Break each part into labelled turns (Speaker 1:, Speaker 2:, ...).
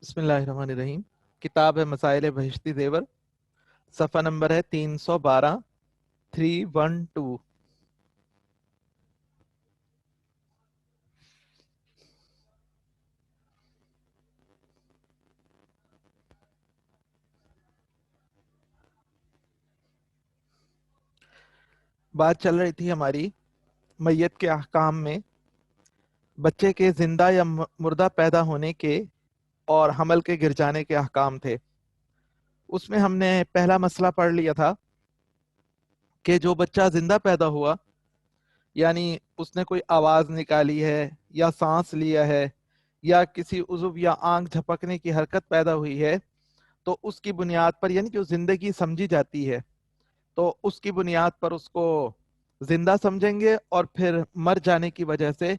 Speaker 1: بسم اللہ الرحمن الرحیم۔ کتاب ہے مسائل بہشتی زیور، صفحہ نمبر ہے 312 312۔ بات چل رہی تھی ہماری میت کے احکام میں، بچے کے زندہ یا مردہ پیدا ہونے کے اور حمل کے گر جانے کے احکام تھے۔ اس میں ہم نے پہلا مسئلہ پڑھ لیا تھا کہ جو بچہ زندہ پیدا ہوا، یعنی اس نے کوئی آواز نکالی ہے یا سانس لیا ہے یا کسی عضو یا آنکھ جھپکنے کی حرکت پیدا ہوئی ہے، تو اس کی بنیاد پر، یعنی جو زندگی سمجھی جاتی ہے، تو اس کی بنیاد پر اس کو زندہ سمجھیں گے، اور پھر مر جانے کی وجہ سے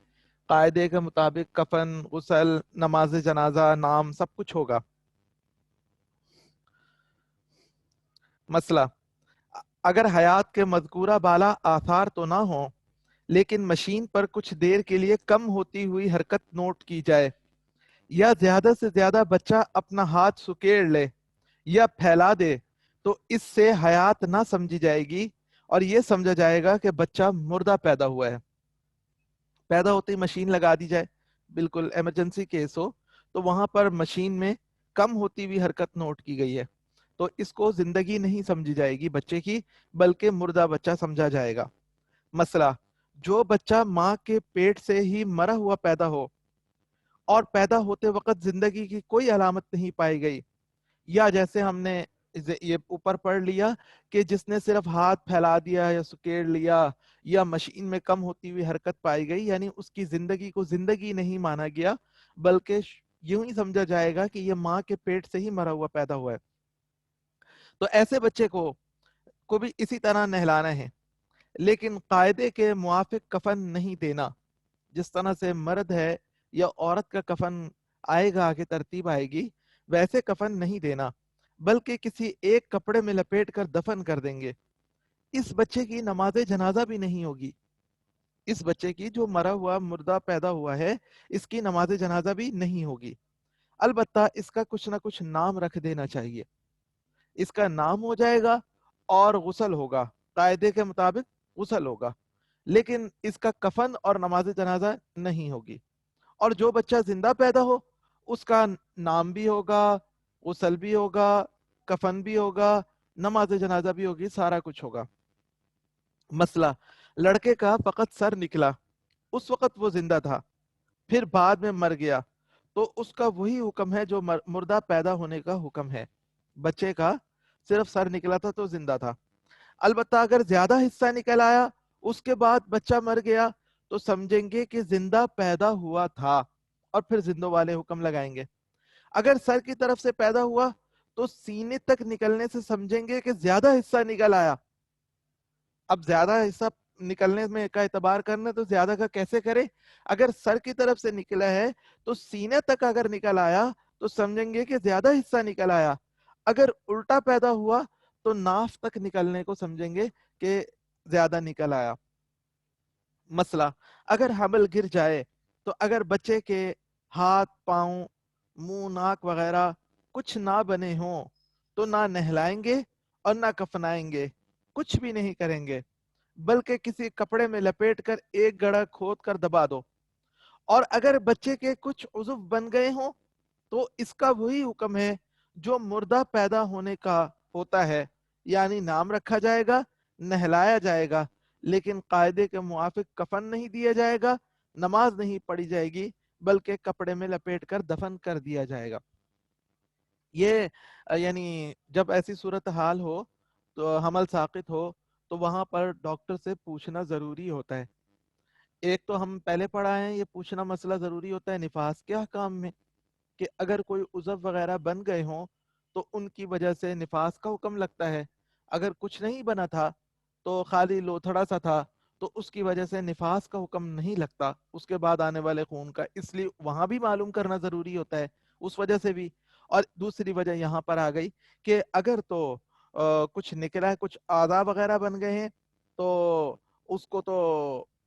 Speaker 1: قاعدے کے مطابق کفن، غسل، نماز جنازہ، نام سب کچھ ہوگا۔ مسئلہ: اگر حیات کے مذکورہ بالا آثار تو نہ ہوں، لیکن مشین پر کچھ دیر کے لیے کم ہوتی ہوئی حرکت نوٹ کی جائے، یا زیادہ سے زیادہ بچہ اپنا ہاتھ سکیڑ لے یا پھیلا دے، تو اس سے حیات نہ سمجھی جائے گی اور یہ سمجھا جائے گا کہ بچہ مردہ پیدا ہوا ہے۔ پیدا ہوتے ہی مشین لگا دی جائے، بالکل ایمرجنسی کیس ہو، تو وہاں پر مشین میں کم ہوتی ہوئی حرکت نوٹ کی گئی ہے، تو اس کو زندگی نہیں سمجھی جائے گی بچے کی، بلکہ مردہ بچہ سمجھا جائے گا۔ مسئلہ: جو بچہ ماں کے پیٹ سے ہی مرا ہوا پیدا ہو اور پیدا ہوتے وقت زندگی کی کوئی علامت نہیں پائی گئی، یا جیسے ہم نے یہ اوپر پڑھ لیا کہ جس نے صرف ہاتھ پھیلا دیا یا سکیڑ لیا یا مشین میں کم ہوتی ہوئی حرکت پائی گئی، یعنی اس کی زندگی کو زندگی نہیں مانا گیا، بلکہ یوں ہی سمجھا جائے گا کہ یہ ماں کے پیٹ سے ہی مرا ہوا پیدا ہوا ہے۔ تو ایسے بچے کو بھی اسی طرح نہلانا ہے، لیکن قاعدے کے موافق کفن نہیں دینا۔ جس طرح سے مرد ہے یا عورت کا کفن آئے گا، آگے ترتیب آئے گی، ویسے کفن نہیں دینا، بلکہ کسی ایک کپڑے میں لپیٹ کر دفن کر دیں گے۔ اس بچے کی نماز جنازہ بھی نہیں ہوگی، اس بچے کی جو مرا ہوا مردہ پیدا ہوا ہے، اس کی نماز جنازہ بھی نہیں ہوگی۔ البتہ اس کا کچھ نہ کچھ نام رکھ دینا چاہیے، اس کا نام ہو جائے گا اور غسل ہوگا، قاعدے کے مطابق غسل ہوگا، لیکن اس کا کفن اور نماز جنازہ نہیں ہوگی۔ اور جو بچہ زندہ پیدا ہو، اس کا نام بھی ہوگا، غسل بھی ہوگا، کفن بھی ہوگا، نماز جنازہ بھی ہوگی، سارا کچھ ہوگا۔ مسئلہ: لڑکے کا فقط سر نکلا، اس وقت وہ زندہ تھا، پھر بعد میں مر گیا، تو اس کا وہی حکم ہے جو مردہ پیدا ہونے کا حکم ہے۔ بچے کا صرف سر نکلا تھا تو زندہ تھا، البتہ اگر زیادہ حصہ نکل آیا اس کے بعد بچہ مر گیا، تو سمجھیں گے کہ زندہ پیدا ہوا تھا، اور پھر زندوں والے حکم لگائیں گے۔ اگر سر کی طرف سے پیدا ہوا تو سینے تک نکلنے سے سمجھیں گے کہ زیادہ حصہ نکل آیا۔ اب زیادہ حصہ نکلنے میں کا اعتبار کرنا تو زیادہ کا کیسے کرے؟ اگر سر کی طرف سے نکلا ہے تو سینے تک اگر نکل آیا تو سمجھیں گے کہ زیادہ حصہ نکل آیا۔ اگر الٹا پیدا ہوا تو ناف تک نکلنے کو سمجھیں گے کہ زیادہ نکل آیا۔ مسئلہ: اگر حمل گر جائے تو اگر بچے کے ہاتھ، پاؤں، منہ، ناک وغیرہ کچھ نہ بنے ہوں تو نہ نہلائیں گے اور نہ کفنائیں گے، کچھ بھی نہیں کریں گے، بلکہ کسی کپڑے میں لپیٹ کر ایک گڑھا کھود کر دبا دو۔ اور اگر بچے کے کچھ عضو بن گئے ہوں تو اس کا وہی حکم ہے جو مردہ پیدا ہونے کا ہوتا ہے، یعنی نام رکھا جائے گا، نہلایا جائے گا، لیکن قاعدے کے موافق کفن نہیں دیا جائے گا، نماز نہیں پڑھی جائے گی، بلکہ کپڑے میں لپیٹ کر دفن کر دیا جائے گا۔ یہ یعنی جب ایسی صورتحال ہو تو حمل ساقط ہو تو وہاں پر ڈاکٹر سے پوچھنا ضروری ہوتا ہے۔ ایک تو ہم پہلے پڑھا ہے، یہ پوچھنا مسئلہ ضروری ہوتا ہے نفاس کے احکام میں، کہ اگر کوئی عضو وغیرہ بن گئے ہوں تو ان کی وجہ سے نفاس کا حکم لگتا ہے۔ اگر کچھ نہیں بنا تھا تو خالی لوتھڑا سا تھا تو اس کی وجہ سے نفاس کا حکم نہیں لگتا، اس کے بعد آنے والے خون کا، اس لیے وہاں بھی معلوم کرنا ضروری ہوتا ہے، اس وجہ سے بھی۔ اور دوسری وجہ یہاں پر آ گئی کہ اگر تو کچھ نکلا ہے، کچھ اعضاء وغیرہ بن گئے ہیں، تو اس کو تو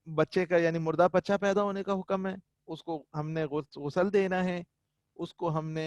Speaker 1: بچے کا یعنی مردہ بچہ پیدا ہونے کا حکم ہے، اس کو ہم نے غسل دینا ہے، اس کو ہم نے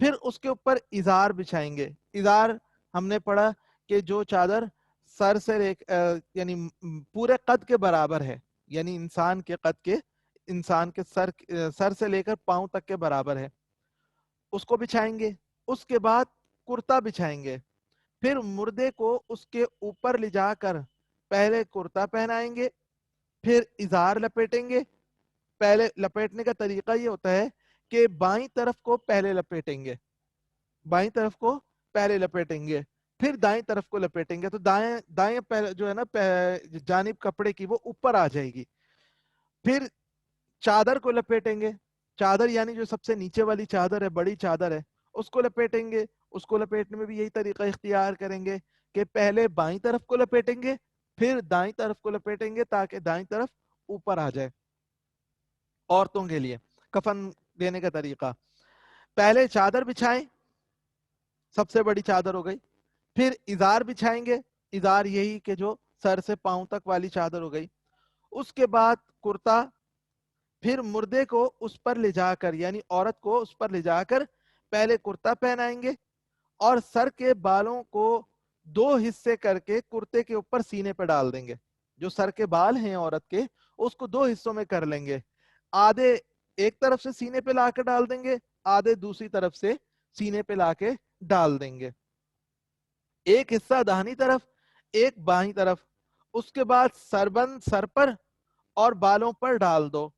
Speaker 1: پھر اس کے اوپر ازار بچھائیں گے. ازار ہم نے پڑھا کہ جو چادر سر سے یعنی پورے قد کے برابر ہے, یعنی انسان کے قد کے, انسان کے سر سے لے کر پاؤں تک کے برابر ہے, اس کو بچھائیں گے. اس کے بعد کرتا بچھائیں گے. پھر مردے کو اس کے اوپر لے جا کر پہلے کرتا پہنائیں گے, پھر ازار لپیٹیں گے. پہلے لپیٹنے کا طریقہ یہ ہوتا ہے کہ بائیں طرف کو پہلے لپیٹیں گے, بائیں طرف کو پہلے لپیٹیں گے, پھر دائیں طرف کو لپیٹیں گے. تو دائیں جو ہے نا جانب کپڑے کی وہ اوپر آ جائے گی. پھر چادر کو لپیٹیں گے. چادر یعنی جو سب سے نیچے والی چادر ہے, بڑی چادر ہے, اس کو لپیٹیں گے. اس کو لپیٹنے میں بھی یہی طریقہ اختیار کریں گے کہ پہلے بائیں طرف کو لپیٹیں گے, پھر دائیں طرف کو لپیٹیں گے تاکہ دائیں طرف اوپر آ جائے. عورتوں کے لیے کفن دینے کا طریقہ, پہلے چادر بچھائیں, سب سے بڑی چادر ہو گئی. پھر ازار بچھائیں گے, ازار یہی کہ جو سر سے پاؤں تک والی چادر ہو گئی. اس کے بعد کرتا, پھر مردے کو اس پر لے جا کر, یعنی عورت کو اس پر لے جا کر پہلے کرتا پہنائیں گے اور سر کے بالوں کو 2 حصے کر کے کرتے کے اوپر سینے پہ ڈال دیں گے. جو سر کے بال ہیں عورت کے, اس کو 2 حصوں میں کر لیں گے. آدھے ایک طرف سے سینے پہ لا کے ڈال دیں گے, آدھے دوسری طرف سے سینے پہ لا کے ڈال دیں گے. ایک حصہ داہنی طرف, ایک بائیں طرف. اس کے بعد سربند سر پر اور بالوں پر ڈال دو.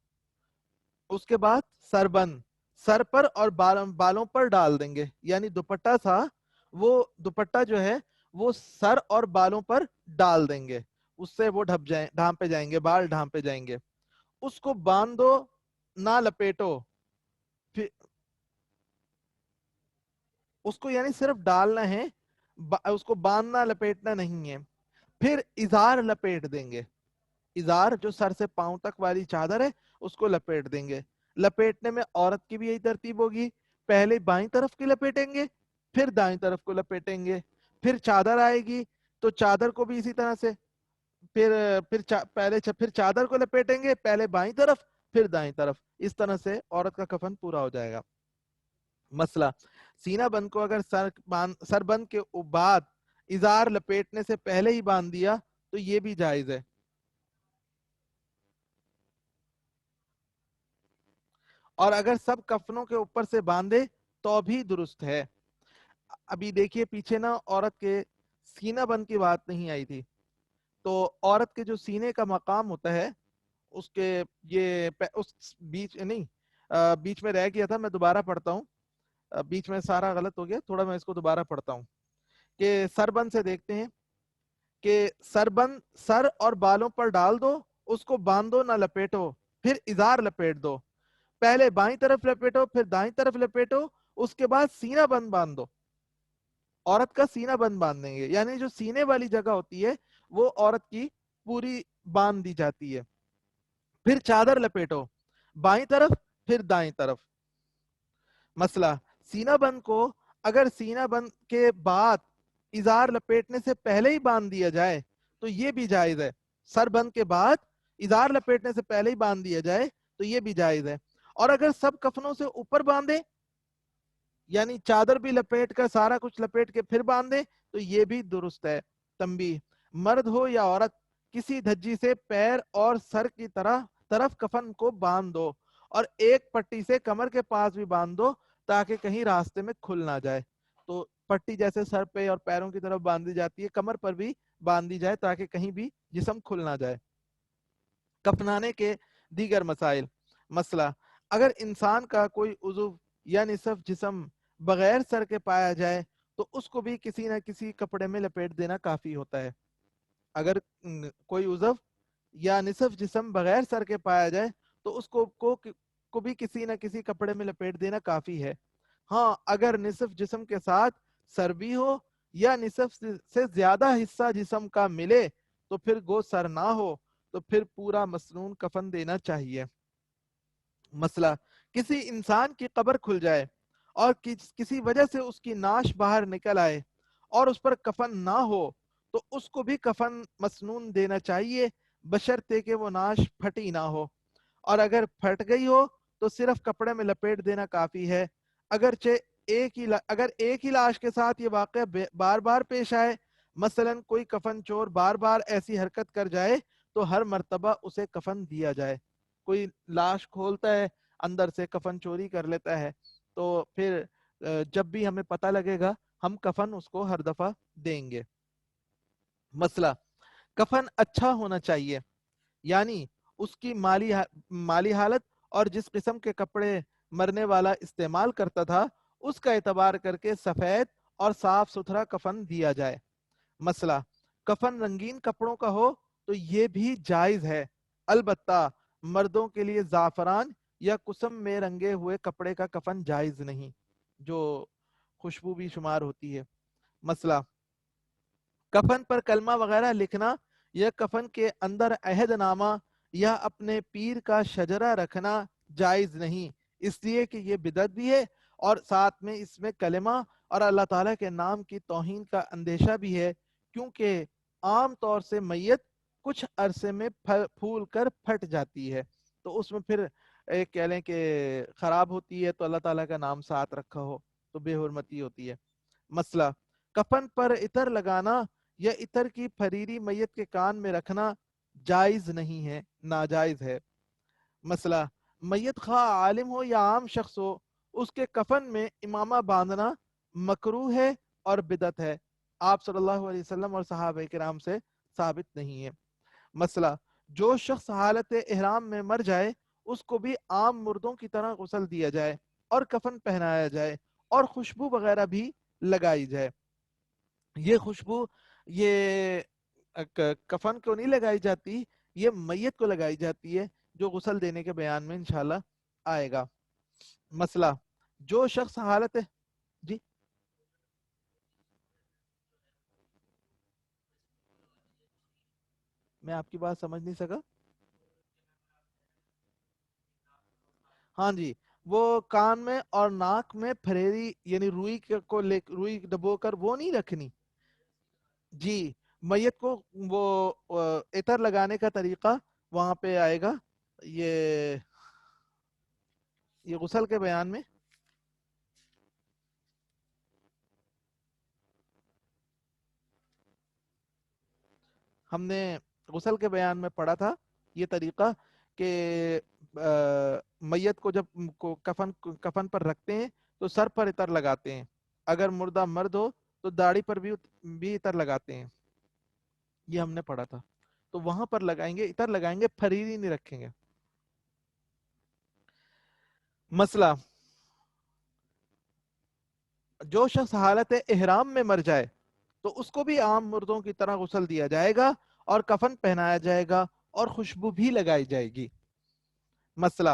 Speaker 1: اس کے بعد سربند سر پر اور بالوں پر ڈال دیں گے, یعنی دوپٹہ تھا وہ دوپٹہ جو ہے وہ سر اور بالوں پر ڈال دیں گے, اس سے وہ ڈھانپے جائیں گے, بال ڈھانپے جائیں گے. اس کو باندھو نہ لپیٹو, پھر اس کو یعنی صرف ڈالنا ہے, اس کو باندھنا لپیٹنا نہیں ہے. پھر ازار لپیٹ دیں گے, ازار جو سر سے پاؤں تک والی چادر ہے اس کو لپیٹ دیں گے. لپیٹنے میں عورت کی بھی یہی ترتیب ہوگی, پہلے بائیں طرف کی لپیٹیں گے, پھر دائیں طرف کو لپیٹیں گے. پھر چادر آئے گی تو چادر کو بھی اسی طرح سے پھر چادر کو لپیٹیں گے, پہلے بائیں طرف پھر دائیں طرف. اس طرح سے عورت کا کفن پورا ہو جائے گا. مسئلہ, سینہ بند کو اگر سر بند کے بعد ازار لپیٹنے سے پہلے ہی باندھ دیا تو یہ بھی جائز ہے. اور اگر سب کفنوں کے اوپر سے باندھے تو بھی درست ہے. ابھی دیکھیے پیچھے نا عورت کے سینہ بند کی بات نہیں آئی تھی, تو عورت کے جو سینے کا مقام ہوتا ہے اس کے یہ اس بیچ نہیں بیچ میں رہ گیا تھا, میں دوبارہ پڑھتا ہوں, بیچ میں سارا غلط ہو گیا, تھوڑا میں اس کو دوبارہ پڑھتا ہوں. کہ سربند سے دیکھتے ہیں کہ سربند سر اور بالوں پر ڈال دو, اس کو باندھو نہ لپیٹو, پھر ازار لپیٹ دو. پہلے بائیں طرف لپیٹو, پھر دائیں طرف لپیٹو. اس کے بعد سینہ بند باندھ دو, عورت کا سینہ بند باندھ دیں گے, یعنی جو سینے والی جگہ ہوتی ہے وہ عورت کی پوری باندھ دی جاتی ہے. پھر چادر لپیٹو, بائیں طرف پھر دائیں طرف. مسئلہ, سینہ بند کو اگر سینہ بند کے بعد ازار لپیٹنے سے پہلے ہی باندھ دیا جائے تو یہ بھی جائز ہے. سر بند کے بعد ازار لپیٹنے سے پہلے ہی باندھ دیا جائے تو یہ بھی جائز ہے. اور اگر سب کفنوں سے اوپر باندھے, یعنی چادر بھی لپیٹ کر سارا کچھ لپیٹ کے پھر باندھے تو یہ بھی درست ہے. تنبیہ, مرد ہو یا عورت, کسی دھجی سے پیر اور سر کی طرف کفن کو باندھ دو, اور ایک پٹی سے کمر کے پاس بھی باندھ دو تاکہ کہیں راستے میں کھل نہ جائے. تو پٹی جیسے سر پہ اور پیروں کی طرف باندھی جاتی ہے, کمر پر بھی باندھی جائے تاکہ کہیں بھی جسم کھل نہ جائے. کفنانے کے دیگر مسائل. مسئلہ, اگر انسان کا کوئی عضو یا نصف جسم بغیر سر کے پایا جائے تو اس کو بھی کسی نہ کسی کپڑے میں لپیٹ دینا کافی ہوتا ہے. اگر کوئی عضو یا نصف جسم بغیر سر کے پایا جائے تو اس کو بھی کسی نہ کسی کپڑے میں لپیٹ دینا کافی ہے. ہاں, اگر نصف جسم کے ساتھ سر بھی ہو یا نصف سے زیادہ حصہ جسم کا ملے تو پھر گو سر نہ ہو تو پھر پورا مسنون کفن دینا چاہیے. مسئلہ, کسی انسان کی قبر کھل جائے اور کسی وجہ سے اس کی ناش باہر نکل آئے اور اس پر کفن نہ ہو تو اس کو بھی کفن مسنون دینا چاہیے, بشرطے کہ وہ ناش پھٹی نہ ہو, اور اگر پھٹ گئی ہو تو صرف کپڑے میں لپیٹ دینا کافی ہے. اگرچہ اگر ایک ہی لاش کے ساتھ یہ واقعہ بار بار پیش آئے، مثلا کوئی کفن چور بار بار ایسی حرکت کر جائے، تو ہر مرتبہ اسے کفن دیا جائے۔ کوئی لاش کھولتا ہے، اندر سے کفن چوری کر لیتا ہے، تو پھر جب بھی ہمیں پتہ لگے گا ہم کفن اس کو ہر دفعہ دیں گے۔ مسئلہ، کفن اچھا ہونا چاہیے، یعنی اس کی مالی حالت اور جس قسم کے کپڑے مرنے والا استعمال کرتا تھا اس کا اعتبار کر کے سفید اور صاف ستھرا کفن دیا جائے۔ مسئلہ، کفن رنگین کپڑوں کا ہو تو یہ بھی جائز ہے، البتہ مردوں کے لیے زعفران یا کسم میں رنگے ہوئے کپڑے کا کفن جائز نہیں، جو خوشبو بھی شمار ہوتی ہے۔ مسئلہ، کفن پر کلمہ وغیرہ لکھنا یا کفن کے اندر عہد نامہ یا اپنے پیر کا شجرہ رکھنا جائز نہیں، اس لیے کہ یہ بدعت بھی ہے اور ساتھ میں اس میں کلمہ اور اللہ تعالیٰ کے نام کی توہین کا اندیشہ بھی ہے، کیونکہ عام طور سے میت کچھ عرصے میں پھول کر پھٹ جاتی ہے، تو اس میں پھر ایک کہہ لیں کہ خراب ہوتی ہے، تو اللہ تعالیٰ کا نام ساتھ رکھا ہو تو بے حرمتی ہوتی ہے۔ مسئلہ، کفن پر عطر لگانا یا عطر کی پھریری میت کے کان میں رکھنا جائز نہیں ہے، ناجائز ہے۔ مسئلہ، میت خواہ عالم ہو یا عام شخص ہو، اس کے کفن میں امامہ باندھنا مکروہ ہے اور بدعت ہے، آپ صلی اللہ علیہ وسلم اور صحابہ کرام سے ثابت نہیں ہے۔ مسئلہ، جو شخص حالت احرام میں مر جائے اس کو بھی عام مردوں کی طرح غسل دیا جائے اور کفن پہنایا جائے اور خوشبو وغیرہ بھی لگائی جائے۔ یہ خوشبو یہ کفن کو نہیں لگائی جاتی، یہ میت کو لگائی جاتی ہے، جو غسل دینے کے بیان میں انشاءاللہ آئے گا۔ مسئلہ، جو شخص حالت جی میں آپ کی بات سمجھ نہیں سکا۔ ہاں جی، وہ کان میں اور ناک میں پھریری یعنی روئی ڈبو کر وہ نہیں رکھنی۔ جی، میت کو وہ عطر لگانے کا طریقہ وہاں پہ آئے گا، یہ غسل کے بیان میں۔ ہم نے غسل کے بیان میں پڑھا تھا یہ طریقہ کہ میت کو جب کفن پر رکھتے ہیں تو سر پر عطر لگاتے ہیں، اگر مردہ مرد ہو تو داڑھی پر بھی عطر لگاتے ہیں، یہ ہم نے پڑھا تھا۔ تو وہاں پر لگائیں گے، عطر لگائیں گے، پھریری نہیں رکھیں گے۔ مسئلہ، جو شخص حالت احرام میں مر جائے تو اس کو بھی عام مردوں کی طرح غسل دیا جائے گا اور کفن پہنایا جائے گا اور خوشبو بھی لگائی جائے گی۔ مسئلہ،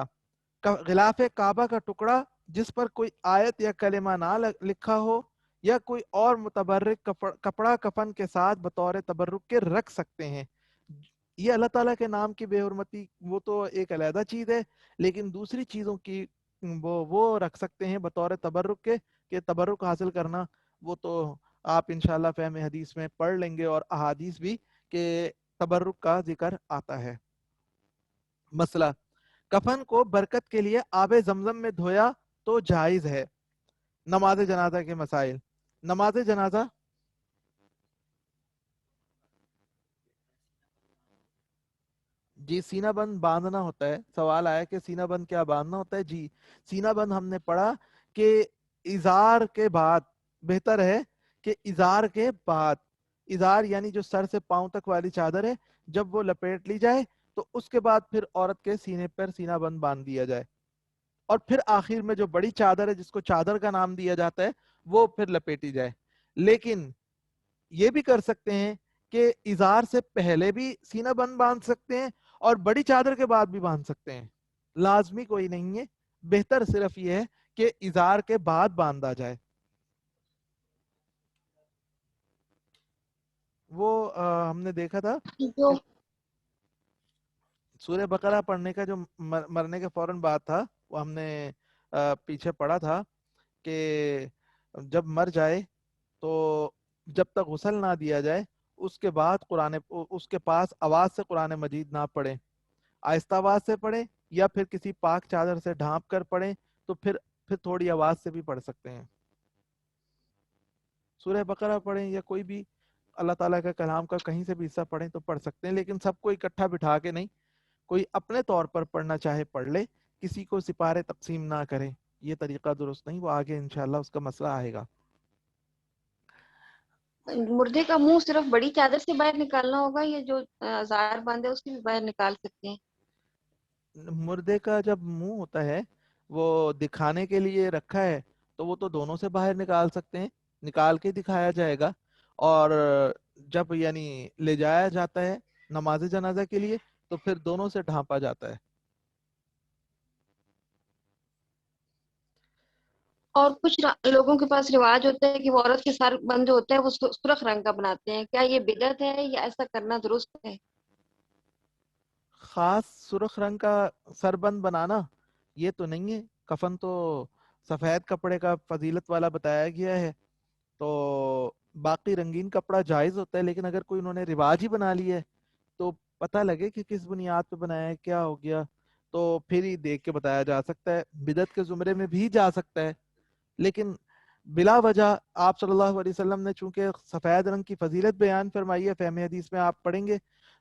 Speaker 1: غلاف کعبہ کا ٹکڑا جس پر کوئی آیت یا کلمہ نہ لکھا ہو یا کوئی اور متبرک کپڑا کفن کے ساتھ بطور تبرک کے رکھ سکتے ہیں۔ یہ اللہ تعالیٰ کے نام کی بے حرمتی وہ تو ایک علیحدہ چیز ہے، لیکن دوسری چیزوں کی وہ رکھ سکتے ہیں بطور تبرک کے، کہ تبرک حاصل کرنا وہ تو آپ انشاءاللہ فہم حدیث میں پڑھ لیں گے اور احادیث بھی کہ تبرک کا ذکر آتا ہے۔ مسئلہ، کفن کو برکت کے لیے آب زمزم میں دھویا تو جائز ہے۔ نماز جنازہ کے مسائل۔ نماز جنازہ جی سینہ بند باندھنا ہوتا ہے، سوال آیا کہ سینہ بند کیا باندھنا ہوتا ہے؟ جی سینہ بند ہم نے پڑھا کہ ازار کے بعد بہتر ہے کہ ازار کے بعد، ازار یعنی جو سر سے پاؤں تک والی چادر ہے، جب وہ لپیٹ لی جائے تو اس کے بعد پھر عورت کے سینے پر سینہ بند باندھ دیا جائے، اور پھر آخر میں جو بڑی چادر ہے جس کو چادر کا نام دیا جاتا ہے وہ پھر لپیٹی جائے۔ لیکن یہ بھی کر سکتے ہیں کہ ازار سے پہلے بھی سینہ بند باندھ سکتے ہیں اور بڑی چادر کے بعد بھی باندھ سکتے ہیں، لازمی کوئی نہیں ہے، بہتر صرف یہ ہے کہ ازار کے بعد باندھا جائے۔ وہ ہم نے دیکھا تھا
Speaker 2: جو
Speaker 1: کہ سورہ بقرہ پڑھنے کا جو مرنے کے فوراً بعد تھا، وہ ہم نے پیچھے پڑھا تھا کہ جب مر جائے تو جب تک غسل نہ دیا جائے اس کے بعد اس کے پاس آواز سے قرآن مجید نہ پڑھیں، آہستہ آواز سے پڑھیں یا پھر کسی پاک چادر سے ڈھانپ کر پڑھیں، تو پھر تھوڑی آواز سے بھی پڑھ سکتے ہیں۔ سورہ بقرہ پڑھیں یا کوئی بھی اللہ تعالیٰ کا کلام کا کہیں سے بھی حصہ پڑھیں تو پڑھ سکتے ہیں، لیکن سب کو اکٹھا بٹھا کے نہیں، کوئی اپنے طور پر پڑھنا چاہے پڑھ لے، کسی کو سپارے تقسیم نہ کریں، یہ طریقہ درست نہیں، وہ آگے انشاءاللہ اس کا مسئلہ آئے گا۔
Speaker 2: مردے کا منہ صرف بڑی چادر سے باہر نکالنا ہوگا یا جو زار بند ہے اس کی بھی باہر نکال سکتے ہیں؟
Speaker 1: مردے کا جب منہ ہوتا ہے وہ دکھانے کے لیے رکھا ہے تو وہ تو دونوں سے باہر نکال سکتے ہیں، نکال کے دکھایا جائے گا، اور جب یعنی لے جایا جاتا ہے نماز جنازہ کے لیے تو پھر دونوں سے ڈھانپا جاتا ہے۔
Speaker 2: اور کچھ لوگوں کے پاس رواج ہوتا ہے کہ وہ عورت کے سر بند جو ہوتا ہے وہ سرخ رنگ کا بناتے ہیں، کیا یہ بدعت ہے یا ایسا کرنا درست ہے؟
Speaker 1: خاص سرخ رنگ کا سربند بنانا یہ تو نہیں ہے، کفن تو سفید کپڑے کا فضیلت والا بتایا گیا ہے، تو باقی رنگین کپڑا جائز ہوتا ہے، لیکن اگر کوئی انہوں نے رواج ہی بنا لی ہے تو پتہ لگے کہ کس بنیاد پہ بنایا ہے، کیا ہو گیا، تو پھر ہی دیکھ کے بتایا جا سکتا ہے، بدعت کے زمرے میں بھی جا سکتا ہے، لیکن بلا وجہ آپ صلی اللہ علیہ وسلم نے چونکہ سفید رنگ کی فضیلت بیان فرمائی ہے، فہم حدیث میں آپ پڑھیں گے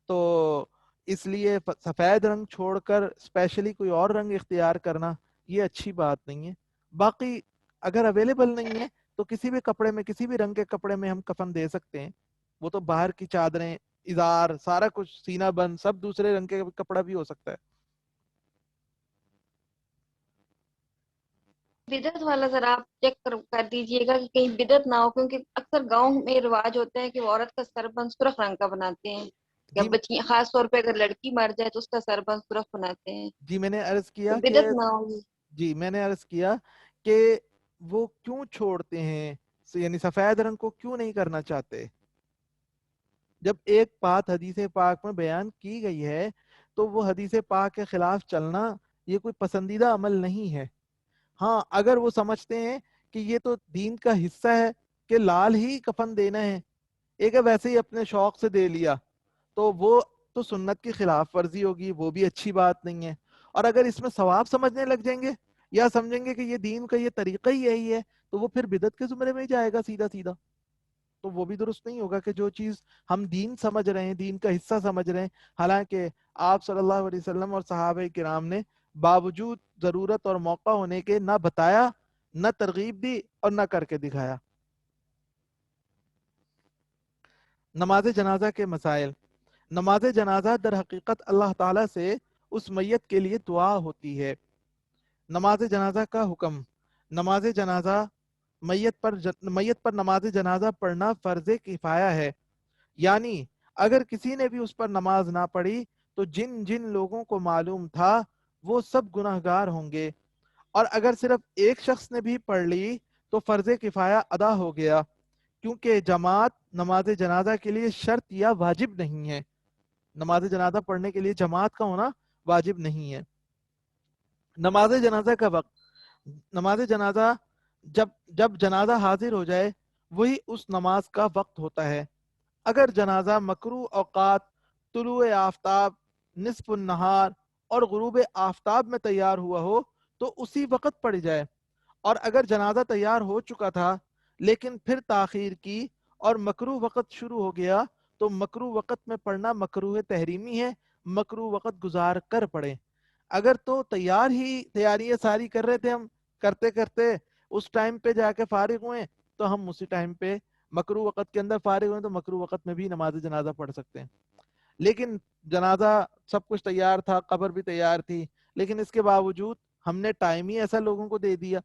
Speaker 1: تو اس لیے سفید رنگ چھوڑ کر اسپیشلی کوئی اور رنگ اختیار کرنا یہ اچھی بات نہیں ہے۔ باقی اگر اویلیبل نہیں ہے تو کسی بھی کپڑے میں، کسی بھی رنگ کے کپڑے میں ہم کفن دے سکتے ہیں، وہ تو باہر کی چادریں، ازار، سارا کچھ، سینہ بند، سب دوسرے رنگ کے کپڑا بھی ہو سکتا ہے۔
Speaker 2: بدعت والا ذرا آپ چیک کر دیجئے گا کہ کہیں بدعت نہ ہو، کیونکہ اکثر گاؤں میں رواج ہوتا ہے کہ وہ عورت کا سربند سرخ رنگ کا بناتے ہیں، یا
Speaker 1: جی
Speaker 2: بچی خاص طور پہ اگر لڑکی مر جائے تو اس کا سربند سرخ بناتے ہیں،
Speaker 1: جی میں نے عرض
Speaker 2: تو
Speaker 1: کیا کہ
Speaker 2: بدعت نہ ہو۔
Speaker 1: جی میں نے عرض کیا کہ وہ کیوں چھوڑتے ہیں، یعنی سفید رنگ کو کیوں نہیں کرنا چاہتے؟ جب ایک بات حدیث پاک میں بیان کی گئی ہے تو وہ حدیث پاک کے خلاف چلنا یہ کوئی پسندیدہ عمل نہیں ہے۔ ہاں اگر وہ سمجھتے ہیں کہ یہ تو دین کا حصہ ہے کہ لال ہی کفن دینا ہے، ایک ویسے ہی اپنے شوق سے دے لیا تو وہ تو سنت کی خلاف ورزی ہوگی، وہ بھی اچھی بات نہیں ہے۔ اور اگر اس میں ثواب سمجھنے لگ جائیں گے یا سمجھیں گے کہ یہ دین کا یہ طریقہ ہی یہی ہے تو وہ پھر بدعت کے زمرے میں ہی جائے گا سیدھا سیدھا، تو وہ بھی درست نہیں ہوگا کہ جو چیز ہم دین سمجھ رہے ہیں، دین کا حصہ سمجھ رہے ہیں، حالانکہ آپ صلی اللہ علیہ وسلم اور صحابہ کرام نے باوجود ضرورت اور موقع ہونے کے نہ بتایا، نہ ترغیب دی اور نہ کر کے دکھایا۔ نماز جنازہ کے مسائل۔ نماز جنازہ در حقیقت اللہ تعالیٰ سے اس میت کے لیے دعا ہوتی ہے۔ نماز جنازہ کا حکم۔ نماز جنازہ میت پر نماز جنازہ پڑھنا فرض کفایہ ہے، یعنی اگر کسی نے بھی اس پر نماز نہ پڑھی تو جن جن لوگوں کو معلوم تھا وہ سب گناہگار ہوں گے، اور اگر صرف ایک شخص نے بھی پڑھ لی تو فرض کفایہ ادا ہو گیا، کیونکہ جماعت نماز جنازہ کے لیے شرط یا واجب نہیں ہے۔ نماز جنازہ پڑھنے کے لیے جماعت کا ہونا واجب نہیں ہے۔ نماز جنازہ کا وقت۔ نماز جنازہ جب جب جنازہ حاضر ہو جائے وہی اس نماز کا وقت ہوتا ہے۔ اگر جنازہ مکروہ اوقات طلوع آفتاب، نصف النہار اور غروب آفتاب میں تیار ہوا ہو تو اسی وقت پڑھی جائے، اور اگر جنازہ تیار ہو چکا تھا لیکن پھر تاخیر کی اور مکروہ وقت شروع ہو گیا تو مکروہ وقت میں پڑھنا مکروہ تحریمی ہے، مکروہ وقت گزار کر پڑھیں۔ اگر تو تیاریاں ساری کر رہے تھے ہم، کرتے کرتے اس ٹائم پہ جا کے فارغ ہوئے تو ہم اسی ٹائم پہ مکروہ وقت کے اندر فارغ ہوئے تو مکروہ وقت میں بھی نماز جنازہ پڑھ سکتے ہیں۔ لیکن جنازہ سب کچھ تیار تھا، قبر بھی تیار تھی، لیکن اس کے باوجود ہم نے ٹائم ہی ایسا لوگوں کو دے دیا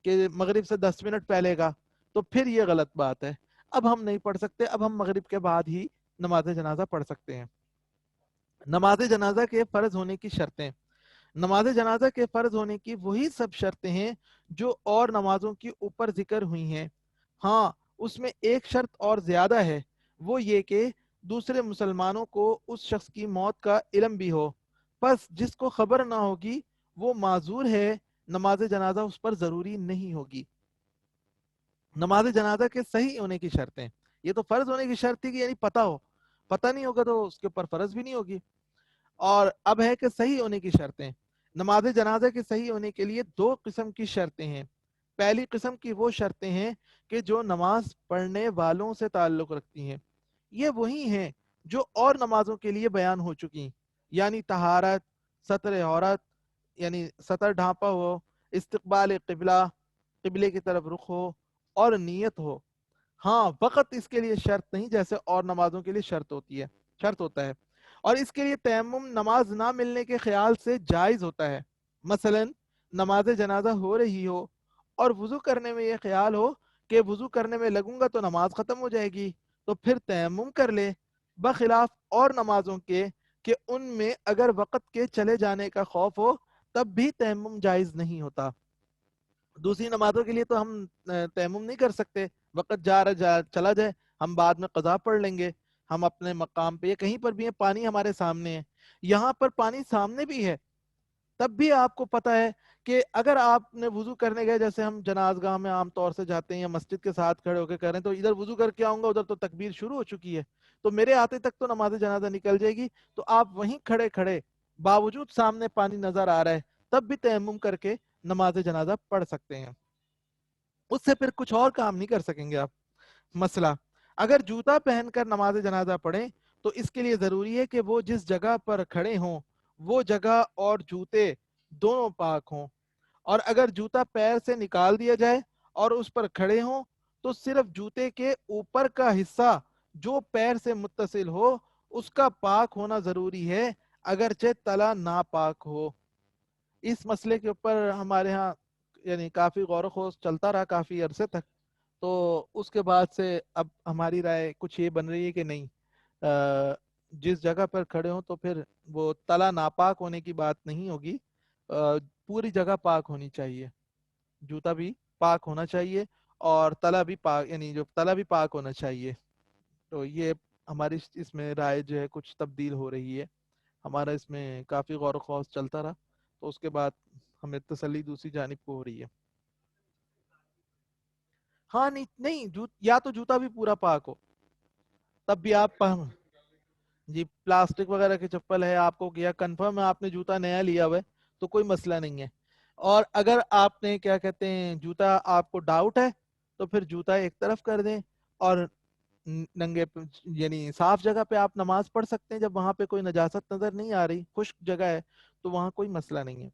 Speaker 1: کہ مغرب سے 10 منٹ پہلے کا، تو پھر یہ غلط بات ہے۔ اب ہم نہیں پڑھ سکتے، اب ہم مغرب کے بعد ہی نماز جنازہ پڑھ سکتے ہیں۔ نماز جنازہ کے فرض ہونے کی شرطیں۔ نماز جنازہ کے فرض ہونے کی وہی سب شرطیں ہیں جو اور نمازوں کی اوپر ذکر ہوئی ہیں، ہاں اس میں ایک شرط اور زیادہ ہے، وہ یہ کہ دوسرے مسلمانوں کو اس شخص کی موت کا علم بھی ہو، پس جس کو خبر نہ ہوگی وہ معذور ہے، نماز جنازہ اس پر ضروری نہیں ہوگی۔ نماز جنازہ کے صحیح ہونے کی شرطیں۔ یہ تو فرض ہونے کی شرط تھی کہ یعنی پتہ ہو، پتہ نہیں ہوگا تو اس کے اوپر فرض بھی نہیں ہوگی، اور اب ہے کہ صحیح ہونے کی شرطیں۔ نماز جنازہ کے صحیح ہونے کے لیے دو قسم کی شرطیں ہیں۔ پہلی قسم کی وہ شرطیں ہیں کہ جو نماز پڑھنے والوں سے تعلق رکھتی ہیں، یہ وہی ہیں جو اور نمازوں کے لیے بیان ہو چکی، یعنی طہارت، ستر عورت یعنی سطر ڈھانپا ہو، استقبال قبلہ، قبلے کی طرف رخ ہو، اور نیت ہو۔ ہاں وقت اس کے لیے شرط نہیں جیسے اور نمازوں کے لیے شرط ہوتا ہے، اور اس کے لیے تیمم نماز نہ ملنے کے خیال سے جائز ہوتا ہے۔ مثلا نماز جنازہ ہو رہی ہو اور وضو کرنے میں یہ خیال ہو کہ وضو کرنے میں لگوں گا تو نماز ختم ہو جائے گی، تو پھر تیمم کر لے، بخلاف اور نمازوں کے کہ ان میں اگر وقت کے چلے جانے کا خوف ہو تب بھی تیمم جائز نہیں ہوتا۔ دوسری نمازوں کے لیے تو ہم تیمم نہیں کر سکتے، وقت چلا جائے ہم بعد میں قضا پڑھ لیں گے، ہم اپنے مقام پہ یا کہیں پر بھی ہیں، پانی ہمارے سامنے ہے، یہاں پر پانی سامنے بھی ہے، تب بھی آپ کو پتا ہے کہ اگر آپ نے وضو کرنے گئے، جیسے ہم جناز گاہ میں عام طور سے جاتے ہیں یا مسجد کے ساتھ کھڑے ہو کے کریں، تو ادھر وضو کر کے آؤں گا، ادھر تو تکبیر شروع ہو چکی ہے، تو میرے آتے تک تو نماز جنازہ نکل جائے گی، تو آپ وہیں کھڑے کھڑے باوجود سامنے پانی نظر آ رہا ہے تب بھی تیمم کر کے نماز جنازہ پڑھ سکتے ہیں، اس سے پھر کچھ اور کام نہیں کر سکیں گے آپ۔ مسئلہ اگر جوتا پہن کر نماز جنازہ پڑھیں تو اس کے لیے ضروری ہے کہ وہ جس جگہ پر کھڑے ہوں وہ جگہ اور جوتے دونوں پاک ہوں، اور اگر جوتا پیر سے نکال دیا جائے اور اس پر کھڑے ہوں تو صرف جوتے کے اوپر کا حصہ جو پیر سے متصل ہو اس کا پاک ہونا ضروری ہے، اگرچہ تلا ناپاک ہو۔ اس مسئلے کے اوپر ہمارے ہاں یعنی کافی غور و خوض چلتا رہا کافی عرصے تک، تو اس کے بعد سے اب ہماری رائے کچھ یہ بن رہی ہے کہ نہیں، جس جگہ پر کھڑے ہوں تو پھر وہ تلا ناپاک ہونے کی بات نہیں ہوگی، پوری جگہ پاک ہونی چاہیے، جوتا بھی پاک ہونا چاہیے اور تلا بھی پاک، یعنی جو تلا بھی پاک ہونا چاہیے۔ تو یہ ہماری اس میں رائے جو ہے کچھ تبدیل ہو رہی ہے، ہمارا اس میں کافی غور و خوض چلتا رہا، تو اس کے بعد ہمیں تسلی دوسری جانب کو ہو رہی ہے۔ ہاں نہیں یا تو جوتا بھی پورا پاک ہو تب بھی آپ جی پلاسٹک وغیرہ کی چپل ہے آپ کو کیا کنفرم ہے آپ نے جوتا نیا لیا ہوا ہے تو کوئی مسئلہ نہیں ہے، اور اگر آپ نے کیا کہتے ہیں جوتا آپ کو ڈاؤٹ ہے تو پھر جوتا ایک طرف کر دیں اور ننگے یعنی صاف جگہ پہ آپ نماز پڑھ سکتے ہیں، جب وہاں پہ کوئی نجاست نظر نہیں آ رہی، خشک جگہ ہے تو وہاں کوئی مسئلہ نہیں ہے۔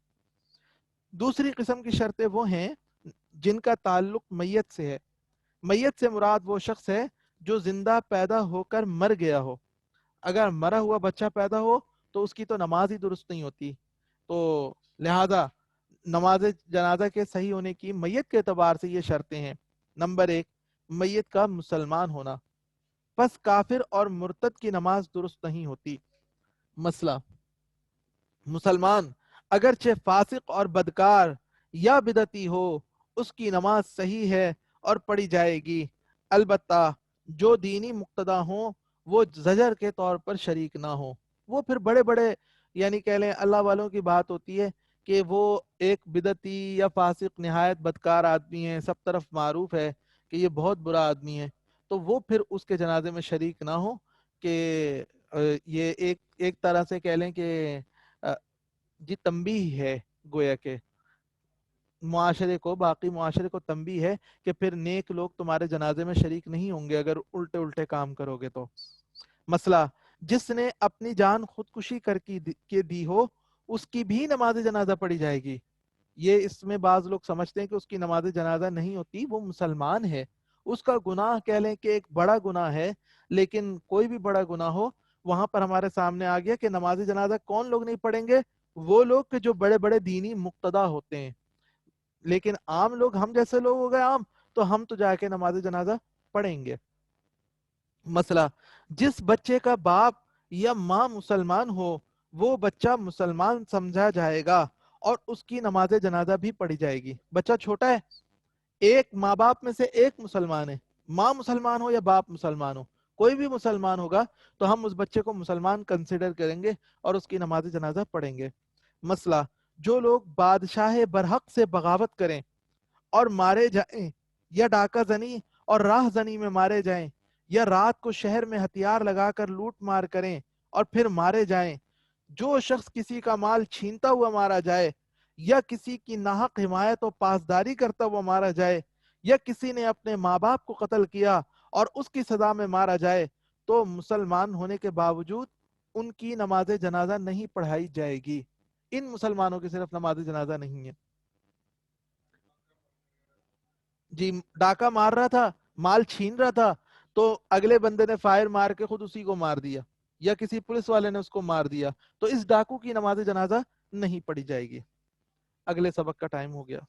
Speaker 1: دوسری قسم کی شرطیں وہ ہیں جن کا تعلق میت سے ہے۔ میت سے مراد وہ شخص ہے جو زندہ پیدا ہو کر مر گیا ہو، اگر مرا ہوا بچہ پیدا ہو تو اس کی تو نماز ہی درست نہیں ہوتی، تو لہذا نماز جنازہ کے صحیح ہونے کی میت کے اعتبار سے یہ شرطیں ہیں۔ نمبر ایک، میت کا مسلمان ہونا، پس کافر اور مرتد کی نماز درست نہیں ہوتی۔ مسئلہ مسلمان اگرچہ فاسق اور بدکار یا بدعتی ہو اس کی نماز صحیح ہے اور پڑھی جائے گی، البتہ جو دینی مقتدا ہوں وہ زجر کے طور پر شریک نہ ہوں، وہ پھر بڑے بڑے یعنی کہہ لیں اللہ والوں کی بات ہوتی ہے کہ وہ ایک بدعتی یا فاسق نہایت بدکار آدمی ہے، سب طرف معروف ہے کہ یہ بہت برا آدمی ہے، تو وہ پھر اس کے جنازے میں شریک نہ ہو، کہ یہ ایک طرح سے کہہ لیں کہ جی تنبیہ ہے، گویا کہ معاشرے کو، باقی معاشرے کو تنبیہ ہے کہ پھر نیک لوگ تمہارے جنازے میں شریک نہیں ہوں گے اگر الٹے الٹے کام کرو گے تو۔ مسئلہ جس نے اپنی جان خودکشی کر کے دی ہو اس کی بھی نماز جنازہ پڑھی جائے گی، یہ اس میں بعض لوگ سمجھتے ہیں کہ اس کی نماز جنازہ نہیں ہوتی، وہ مسلمان ہے، اس کا گناہ کہہ لیں کہ ایک بڑا گناہ ہے، لیکن کوئی بھی بڑا گناہ ہو وہاں پر ہمارے سامنے آ گیا کہ نماز جنازہ کون لوگ نہیں پڑھیں گے، وہ لوگ کہ جو بڑے بڑے دینی مقتدا ہوتے ہیں، لیکن عام لوگ ہم جیسے لوگ ہو گئے عام، تو ہم تو جا کے نماز جنازہ پڑھیں گے۔ مسئلہ جس بچے کا باپ یا ماں مسلمان ہو وہ بچہ مسلمان سمجھا جائے گا اور اس کی نماز جنازہ بھی پڑھی جائے گی۔ بچہ چھوٹا ہے، ایک ماں باپ میں سے ایک مسلمان ہے، ماں مسلمان ہو یا باپ مسلمان ہو، کوئی بھی مسلمان ہوگا تو ہم اس بچے کو مسلمان کنسیڈر کریں گے اور اس کی نماز جنازہ پڑھیں گے۔ مسئلہ جو لوگ بادشاہ برحق سے بغاوت کریں اور مارے جائیں، یا ڈاکہ زنی اور راہ زنی میں مارے جائیں، یا رات کو شہر میں ہتھیار لگا کر لوٹ مار کریں اور پھر مارے جائیں، جو شخص کسی کا مال چھینتا ہوا مارا جائے یا کسی کی ناحق حمایت و پاسداری کرتا ہوا مارا جائے، یا کسی نے اپنے ماں باپ کو قتل کیا اور اس کی سزا میں مارا جائے، تو مسلمان ہونے کے باوجود ان کی نماز جنازہ نہیں پڑھائی جائے گی۔ ان مسلمانوں کی صرف نماز جنازہ نہیں ہے۔ جی، ڈاکہ مار رہا تھا، مال چھین رہا تھا، تو اگلے بندے نے فائر مار کے خود اسی کو مار دیا، یا کسی پولیس والے نے اس کو مار دیا، تو اس ڈاکو کی نماز جنازہ نہیں پڑھی جائے گی۔ اگلے سبق کا ٹائم ہو گیا۔